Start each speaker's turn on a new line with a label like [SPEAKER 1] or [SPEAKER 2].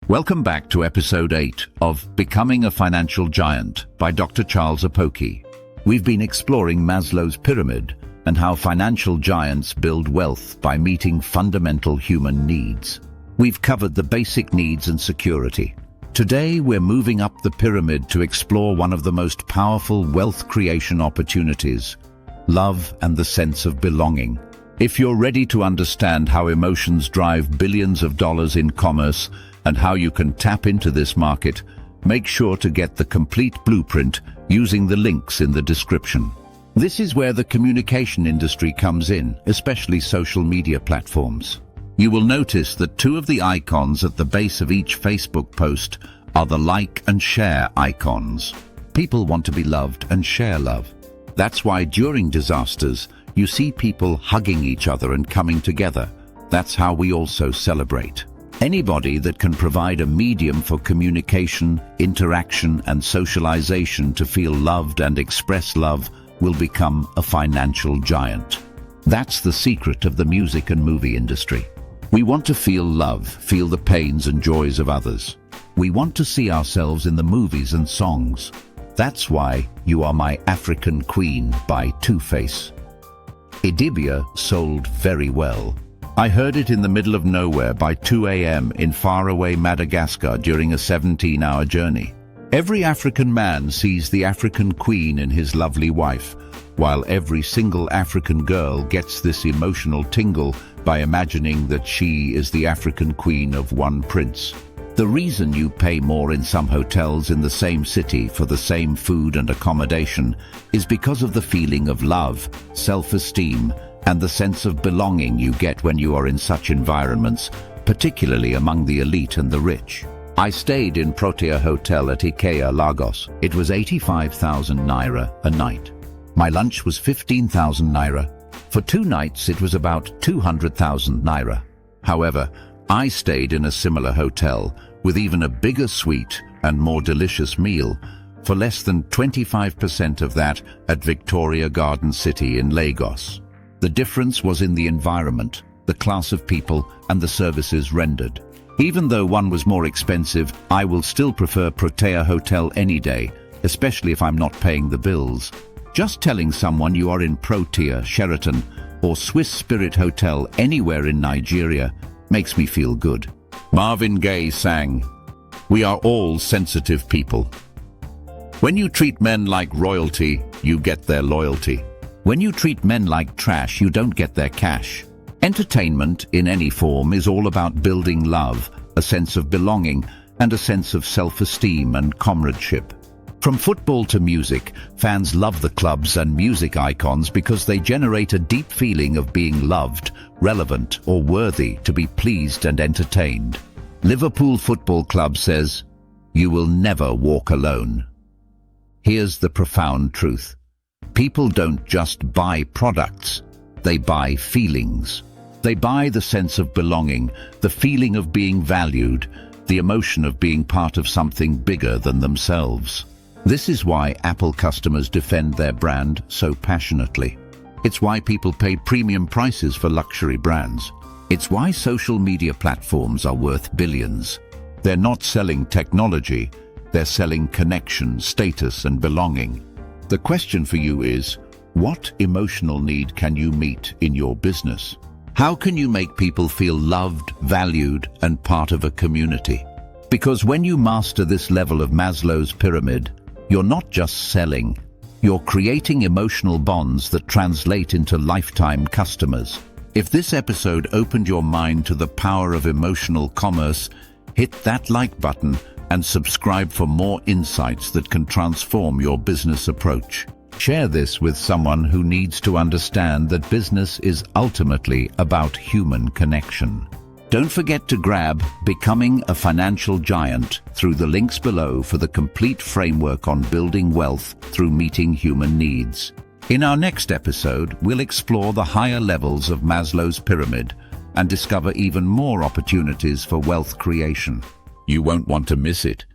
[SPEAKER 1] Welcome back to episode 8 of Becoming a Financial Giant by Dr. Charles Apoki. We've been exploring Maslow's pyramid and how financial giants build wealth by meeting fundamental human needs. We've covered the basic needs and security. Today, we're moving up the pyramid to explore one of the most powerful wealth creation opportunities: love and the sense of belonging. If you're ready to understand how emotions drive billions of dollars in commerce and how you can tap into this market, make sure to get the complete blueprint using the links in the description. This is where the communication industry comes in, especially social media platforms. You will notice that two of the icons at the base of each Facebook post are the like and share icons. People want to be loved and share love. That's why during disasters, you see people hugging each other and coming together. That's how we also celebrate. Anybody that can provide a medium for communication, interaction, and socialization to feel loved and express love will become a financial giant. That's the secret of the music and movie industry. We want to feel love, feel the pains and joys of others. We want to see ourselves in the movies and songs. That's why You Are My African Queen by Two-Face. Idibia sold very well. I heard it in the middle of nowhere by 2 a.m. in faraway Madagascar during a 17-hour journey. Every African man sees the African queen in his lovely wife, while every single African girl gets this emotional tingle by imagining that she is the African queen of one prince. The reason you pay more in some hotels in the same city for the same food and accommodation is because of the feeling of love, self-esteem, and the sense of belonging you get when you are in such environments, particularly among the elite and the rich. I stayed in Protea Hotel at Ikea, Lagos. It was 85,000 naira a night. My lunch was 15,000 naira. For 2 nights, it was about 200,000 naira. However, I stayed in a similar hotel with even a bigger suite and more delicious meal for less than 25% of that at Victoria Garden City in Lagos. The difference was in the environment, the class of people, and the services rendered. Even though one was more expensive, I will still prefer Protea Hotel any day, especially if I'm not paying the bills. Just telling someone you are in Protea, Sheraton, or Swiss Spirit Hotel anywhere in Nigeria makes me feel good. Marvin Gaye sang, "We are all sensitive people. When you treat men like royalty, you get their loyalty. When you treat men like trash, you don't get their cash." Entertainment in any form is all about building love, a sense of belonging, and a sense of self-esteem and comradeship. From football to music, fans love the clubs and music icons because they generate a deep feeling of being loved, relevant, or worthy to be pleased and entertained. Liverpool Football Club says, "You will never walk alone." Here's the profound truth. People don't just buy products, they buy feelings. They buy the sense of belonging, the feeling of being valued, the emotion of being part of something bigger than themselves. This is why Apple customers defend their brand so passionately. It's why people pay premium prices for luxury brands. It's why social media platforms are worth billions. They're not selling technology, they're selling connection, status, and belonging. The question for you is, what emotional need can you meet in your business? How can you make people feel loved, valued, and part of a community? Because when you master this level of Maslow's pyramid, you're not just selling, you're creating emotional bonds that translate into lifetime customers. If this episode opened your mind to the power of emotional commerce, hit that like button and subscribe for more insights that can transform your business approach. Share this with someone who needs to understand that business is ultimately about human connection. Don't forget to grab Becoming a Financial Giant through the links below for the complete framework on building wealth through meeting human needs. In our next episode, we'll explore the higher levels of Maslow's pyramid and discover even more opportunities for wealth creation. You won't want to miss it.